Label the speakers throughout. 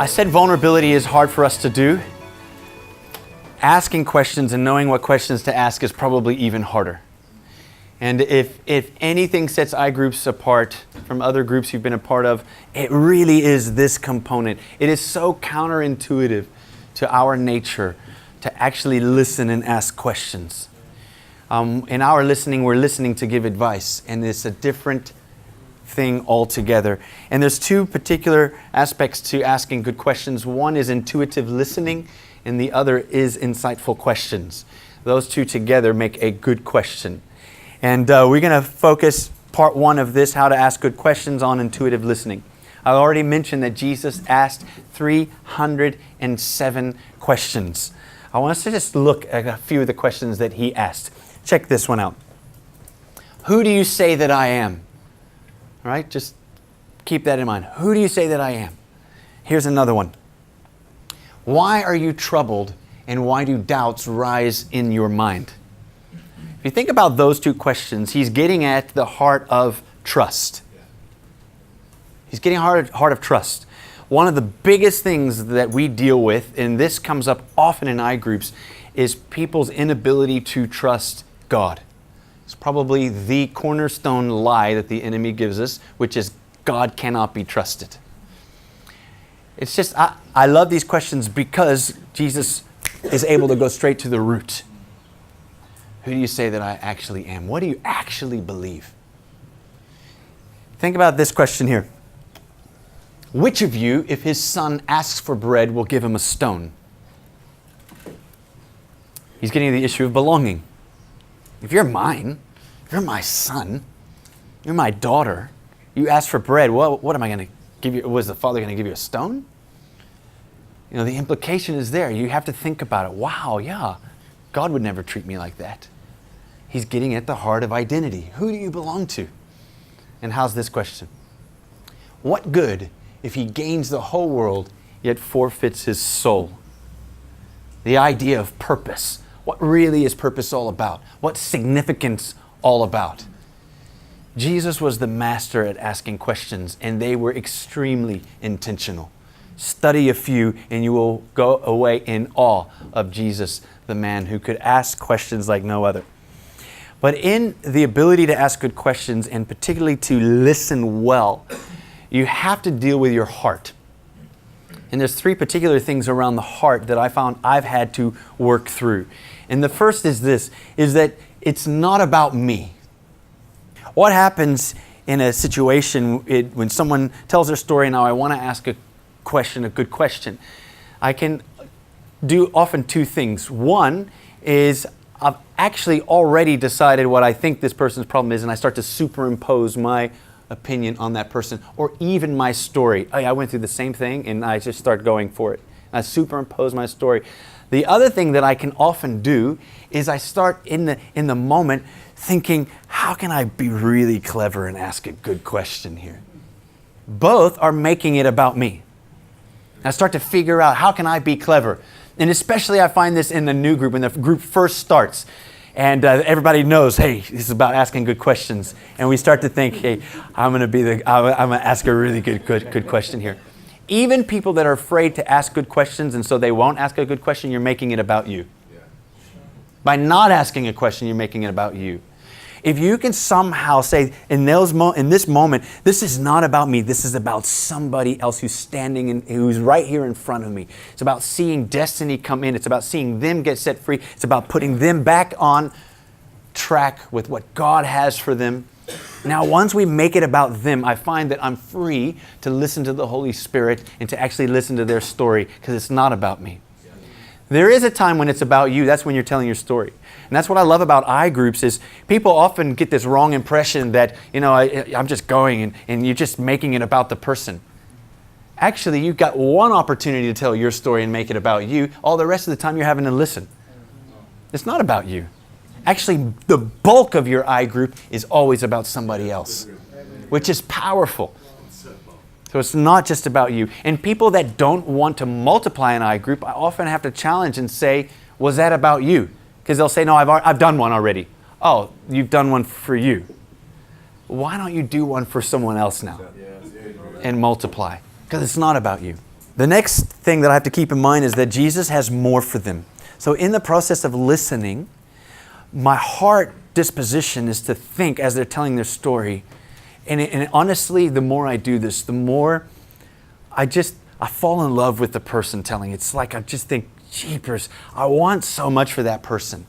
Speaker 1: I said vulnerability is hard for us to do. Asking questions and knowing what questions to ask is probably even harder. And if anything sets iGroups apart from other groups you've been a part of, it really is this component. It is so counterintuitive to our nature to actually listen and ask questions. In our listening, we're listening to give advice, and it's a different thing altogether. And there's two particular aspects to asking good questions. One is intuitive listening, and the other is insightful questions. Those two together make a good question. And we're going to focus part one of this, how to ask good questions, on intuitive listening. I already mentioned that Jesus asked 307 questions. I want us to just look at a few of the questions that he asked. Check this one out. Who do you say that I am? All right, just keep that in mind. Who do you say that I am? Here's another one. Why are you troubled, and why do doubts rise in your mind? If you think about those two questions, he's getting at the heart of trust. He's getting heart of trust. One of the biggest things that we deal with, and this comes up often in iGroups, is people's inability to trust God. It's probably the cornerstone lie that the enemy gives us, which is God cannot be trusted. It's just, I love these questions because Jesus is able to go straight to the root. Who do you say that I actually am? What do you actually believe? Think about this question here. Which of you, if his son asks for bread, will give him a stone? He's getting to the issue of belonging. If you're mine, if you're my son, you're my daughter, you ask for bread, what am I going to give you? Was the father going to give you a stone? You know, the implication is there. You have to think about it. Wow, yeah, God would never treat me like that. He's getting at the heart of identity. Who do you belong to? And how's this question? What good if he gains the whole world yet forfeits his soul? The idea of purpose. What really is purpose all about? What's significance all about? Jesus was the master at asking questions, and they were extremely intentional. Study a few and you will go away in awe of Jesus, the man who could ask questions like no other. But in the ability to ask good questions, and particularly to listen well, you have to deal with your heart. And there's three particular things around the heart that I found I've had to work through. And the first is this, is that it's not about me. What happens in a situation when someone tells their story, now I want to ask a question, a good question. I can do often two things. One is I've actually already decided what I think this person's problem is, and I start to superimpose my opinion on that person, or even my story. I went through the same thing, and I just start going for it. I superimpose my story. The other thing that I can often do is I start in the moment thinking, how can I be really clever and ask a good question here? Both are making it about me. I start to figure out, how can I be clever? And especially I find this in the new group, when the group first starts. And everybody knows, hey, this is about asking good questions. And we start to think, hey, I'm going to ask a really good question here. Even people that are afraid to ask good questions, and so they won't ask a good question, you're making it about you. By not asking a question, you're making it about you. If you can somehow say, in this moment, this is not about me, this is about somebody else who's standing and who's right here in front of me. It's about seeing destiny come in. It's about seeing them get set free. It's about putting them back on track with what God has for them. Now, once we make it about them, I find that I'm free to listen to the Holy Spirit and to actually listen to their story, because it's not about me. There is a time when it's about you. That's when you're telling your story. And that's what I love about iGroups is people often get this wrong impression that, I'm just going and you're just making it about the person. Actually, you've got one opportunity to tell your story and make it about you. All the rest of the time you're having to listen. It's not about you. Actually, the bulk of your iGroup is always about somebody else, which is powerful. So it's not just about you. And people that don't want to multiply an iGroup, I often have to challenge and say, was that about you? Because they'll say, no, I've done one already. Oh, you've done one for you. Why don't you do one for someone else now and multiply? Because it's not about you. The next thing that I have to keep in mind is that Jesus has more for them. So in the process of listening, my heart disposition is to think as they're telling their story. And honestly, the more I do this, the more I fall in love with the person telling. It's like I just think, jeepers, I want so much for that person.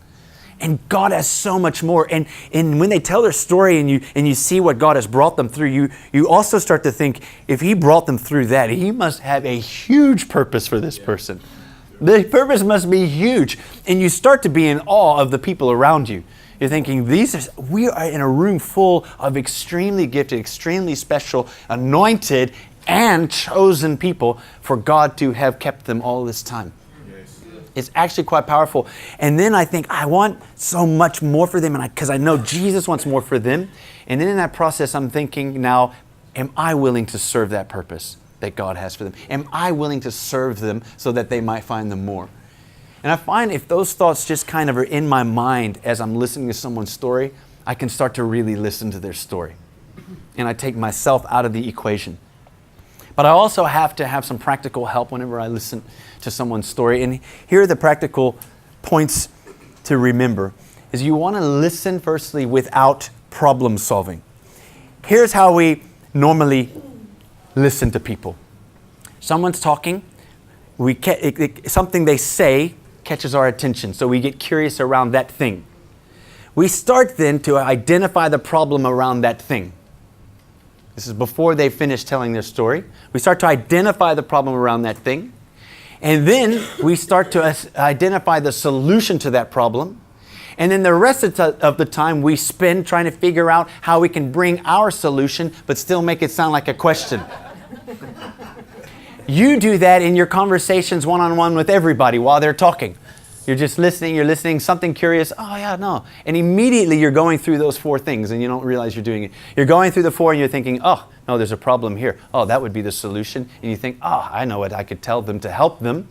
Speaker 1: And God has so much more. And when they tell their story and you see what God has brought them through, you also start to think, if He brought them through that, He must have a huge purpose for this person. The purpose must be huge. And you start to be in awe of the people around you. You're thinking, we are in a room full of extremely gifted, extremely special, anointed, and chosen people for God to have kept them all this time. It's actually quite powerful. And then I think, I want so much more for them because I know Jesus wants more for them. And then in that process, I'm thinking now, am I willing to serve that purpose that God has for them? Am I willing to serve them so that they might find them more? And I find if those thoughts just kind of are in my mind as I'm listening to someone's story, I can start to really listen to their story. And I take myself out of the equation. But I also have to have some practical help whenever I listen to someone's story. And here are the practical points to remember. Is you want to listen firstly without problem solving. Here's how we normally listen to people. Someone's talking. Something they say catches our attention. So we get curious around that thing. We start then to identify the problem around that thing. This is before they finish telling their story. We start to identify the problem around that thing. And then we start to identify the solution to that problem. And then the rest of the time we spend trying to figure out how we can bring our solution but still make it sound like a question. You do that in your conversations one-on-one with everybody while they're talking. You're just listening, something curious. Oh, yeah, no. And immediately you're going through those 4 things and you don't realize you're doing it. You're going through the 4 and you're thinking, oh, no, there's a problem here. Oh, that would be the solution. And you think, oh, I know what I could tell them to help them.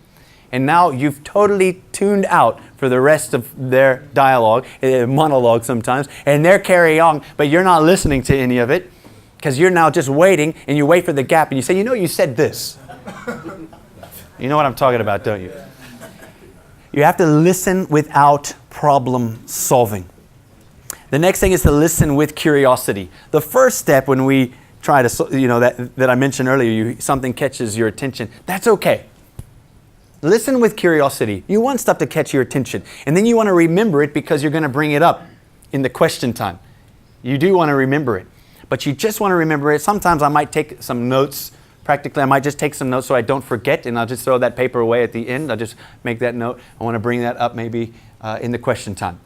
Speaker 1: And now you've totally tuned out for the rest of their dialogue, monologue sometimes, and they're carrying on, but you're not listening to any of it because you're now just waiting and you wait for the gap and you say, you said this. You know what I'm talking about, don't you? You have to listen without problem solving. The next thing is to listen with curiosity. The first step when we try to, that I mentioned earlier, something catches your attention, that's okay. Listen with curiosity. You want stuff to catch your attention. And then you want to remember it because you're going to bring it up in the question time. You do want to remember it. But you just want to remember it. Sometimes I might take some notes. Practically, I might just take some notes so I don't forget, and I'll just throw that paper away at the end. I'll just make that note. I want to bring that up maybe in the question time.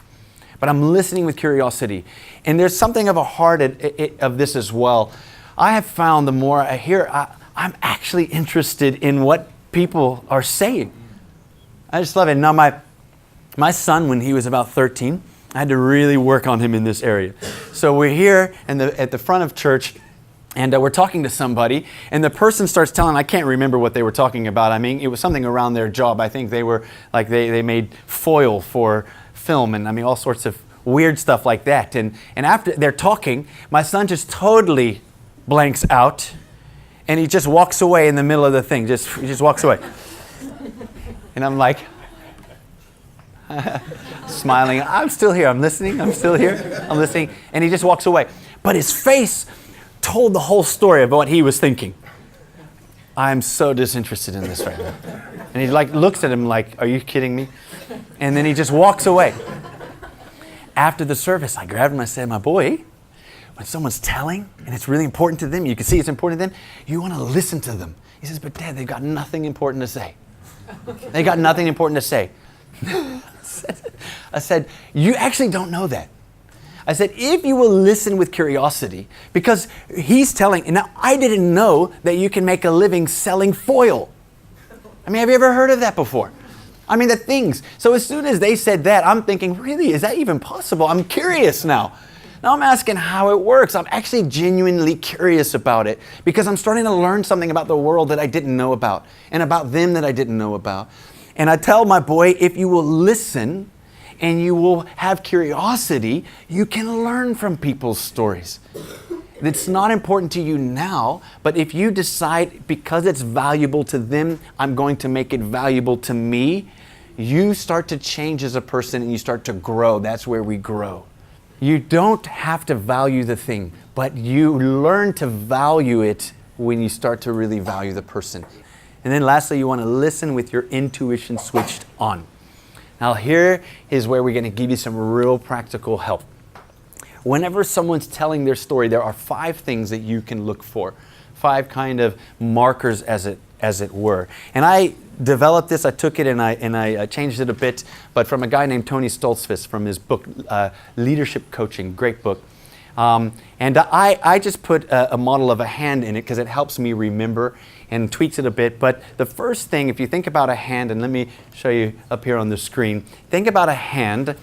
Speaker 1: But I'm listening with curiosity. And there's something of a heart of this as well. I have found the more I hear, I'm actually interested in what people are saying. I just love it. Now, my son, when he was about 13, I had to really work on him in this area. So we're here at the front of church, and we're talking to somebody, and the person starts telling, I can't remember what they were talking about. I mean, it was something around their job. I think they were like, they made foil for film, and all sorts of weird stuff like that. And after they're talking, my son just totally blanks out, and he just walks away in the middle of the thing. He just walks away. And I'm like, smiling. I'm still here. I'm listening. I'm still here. I'm listening. And he just walks away. But his face told the whole story of what he was thinking. I'm so disinterested in this right now. And he looks at him like, are you kidding me? And then he just walks away. After the service, I grabbed him and I said, my boy, when someone's telling and it's really important to them, you can see it's important to them, you want to listen to them. He says, but Dad, they've got nothing important to say. They got nothing important to say. I said, you actually don't know that. I said, if you will listen with curiosity, because he's telling, and now I didn't know that you can make a living selling foil. Have you ever heard of that before? The things. So as soon as they said that, I'm thinking, really, is that even possible? I'm curious now. Now I'm asking how it works. I'm actually genuinely curious about it because I'm starting to learn something about the world that I didn't know about and about them that I didn't know about. And I tell my boy, if you will listen and you will have curiosity, you can learn from people's stories. It's not important to you now, but if you decide because it's valuable to them, I'm going to make it valuable to me, you start to change as a person and you start to grow. That's where we grow. You don't have to value the thing, but you learn to value it when you start to really value the person. And then lastly, you want to listen with your intuition switched on. Now here is where we're going to give you some real practical help. Whenever someone's telling their story, there are 5 things that you can look for. 5 kind of markers as it were. And I developed this, I took it and I changed it a bit, but from a guy named Tony Stoltzfus from his book, Leadership Coaching, great book. And I just put a model of a hand in it because it helps me remember and tweaks it a bit. But the first thing, if you think about a hand, and let me show you up here on the screen, think about a hand.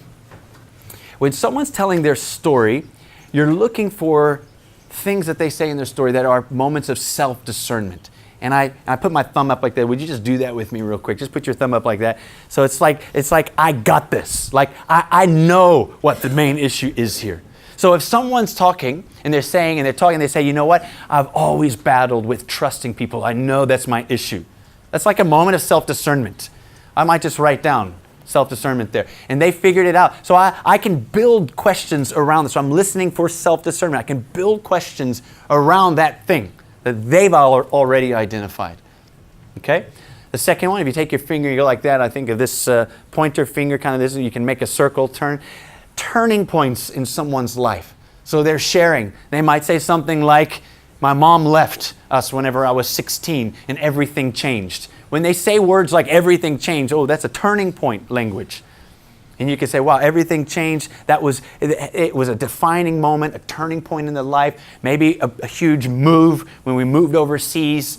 Speaker 1: When someone's telling their story, you're looking for things that they say in their story that are moments of self-discernment. And I put my thumb up like that. Would you just do that with me real quick? Just put your thumb up like that. So it's like I got this. Like I know what the main issue is here. So if someone's talking and they're saying and they're talking, they say, you know what? I've always battled with trusting people. I know that's my issue. That's like a moment of self-discernment. I might just write down self-discernment there. And they figured it out. So I can build questions around this. So I'm listening for self-discernment. I can build questions around that thing that they've already identified. Okay? The second one, if you take your finger, you go like that. I think of this pointer finger, kind of this, you can make a circle turn. Turning points in someone's life. So they're sharing. They might say something like, my mom left us whenever I was 16 and everything changed. When they say words like everything changed, oh, that's a turning point language. And you can say, wow, everything changed. It was a defining moment, a turning point in their life, maybe a huge move when we moved overseas.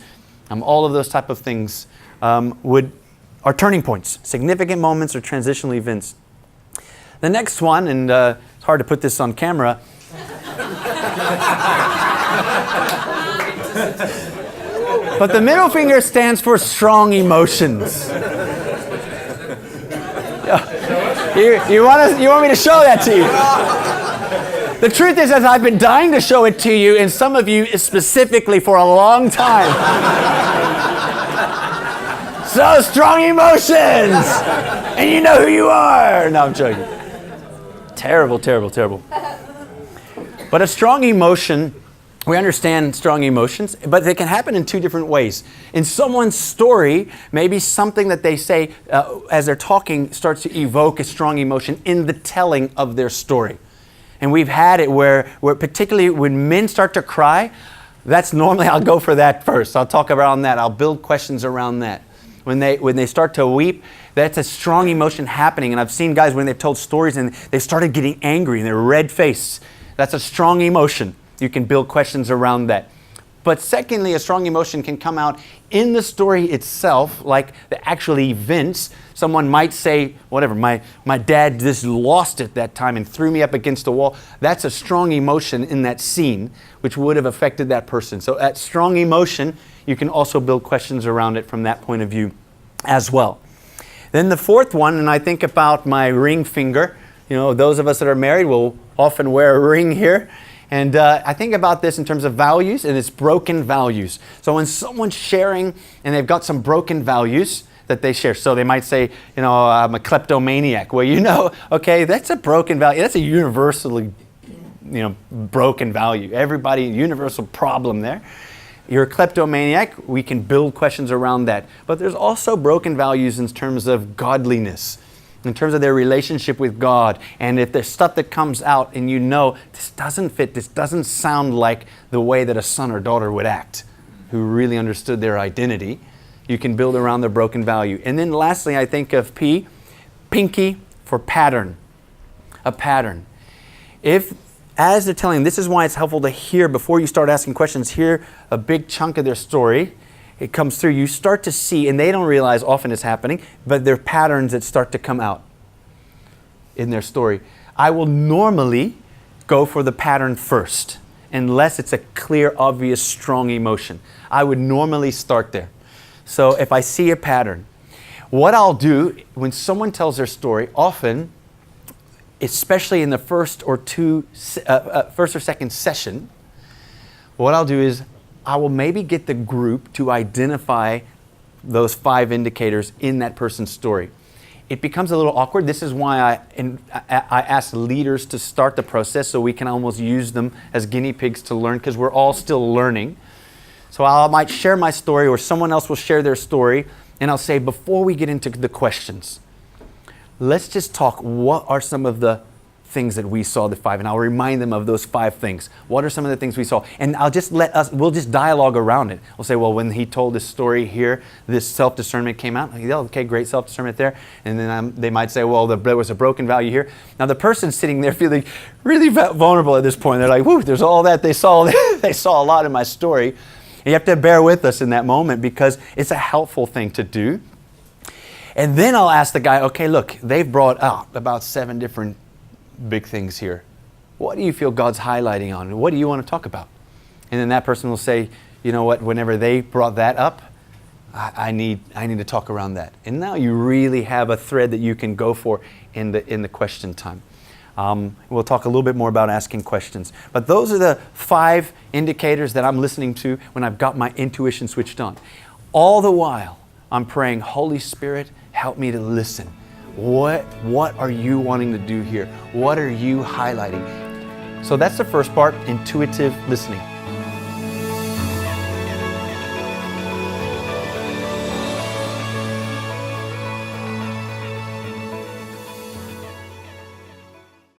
Speaker 1: All of those type of things are turning points, significant moments or transitional events. The next one, and it's hard to put this on camera. But the middle finger stands for strong emotions. You want me to show that to you? The truth is, as I've been dying to show it to you, and some of you specifically for a long time. So strong emotions, and you know who you are. No, I'm joking. Terrible, terrible, terrible. But a strong emotion, we understand strong emotions, but they can happen in 2 different ways. In someone's story, maybe something that they say as they're talking starts to evoke a strong emotion in the telling of their story. And we've had it where particularly when men start to cry, that's normally, I'll go for that first. I'll talk around that. I'll build questions around that. When they start to weep, that's a strong emotion happening. And I've seen guys when they've told stories and they started getting angry and they're red faced. That's a strong emotion. You can build questions around that. But secondly, a strong emotion can come out in the story itself, like the actual events. Someone might say, whatever, my dad just lost it that time and threw me up against the wall. That's a strong emotion in that scene, which would have affected that person. So that strong emotion, you can also build questions around it from that point of view as well. Then the fourth one, and I think about my ring finger. You know, those of us that are married will often wear a ring here. And I think about this in terms of values, and it's broken values. So when someone's sharing and they've got some broken values that they share, so they might say, you know, I'm a kleptomaniac. Well, you know, okay, that's a broken value. That's a universally, broken value. Everybody, universal problem there. You're a kleptomaniac. We can build questions around that. But there's also broken values in terms of godliness, in terms of their relationship with God. And if there's stuff that comes out and you know, this doesn't fit, this doesn't sound like the way that a son or daughter would act, who really understood their identity, you can build around their broken value. And then lastly, I think of pinky for pattern, a pattern. If, as they're telling, this is why it's helpful to hear, before you start asking questions, hear a big chunk of their story. It comes through, you start to see, and they don't realize often it's happening, but there are patterns that start to come out in their story. I will normally go for the pattern first, unless it's a clear, obvious, strong emotion. I would normally start there. So if I see a pattern, what I'll do when someone tells their story, often, especially in the first or second session, what I'll do is I will maybe get the group to identify those 5 indicators in that person's story. It becomes a little awkward. This is why I ask leaders to start the process so we can almost use them as guinea pigs to learn, because we're all still learning. So I might share my story, or someone else will share their story, and I'll say, before we get into the questions, let's just talk, what are some of the things that we saw, the 5, and I'll remind them of those 5 things. What are some of the things we saw? And I'll just we'll just dialogue around it. We'll say, well, when he told this story here, this self-discernment came out. Yeah, okay, great self-discernment there. And then they might say, well, there was a broken value here. Now the person's sitting there feeling really vulnerable at this point. They're like, whoo, there's all that they saw. They saw a lot in my story. And you have to bear with us in that moment, because it's a helpful thing to do. And then I'll ask the guy, okay, look, they've brought out about 7 different big things here. What do you feel God's highlighting on? What do you want to talk about? And then that person will say, you know what, whenever they brought that up, I need to talk around that. And now you really have a thread that you can go for in the question time. We'll talk a little bit more about asking questions. But those are the 5 indicators that I'm listening to when I've got my intuition switched on. All the while, I'm praying, Holy Spirit, help me to listen. What are you wanting to do here? What are you highlighting? So that's the first part, intuitive listening.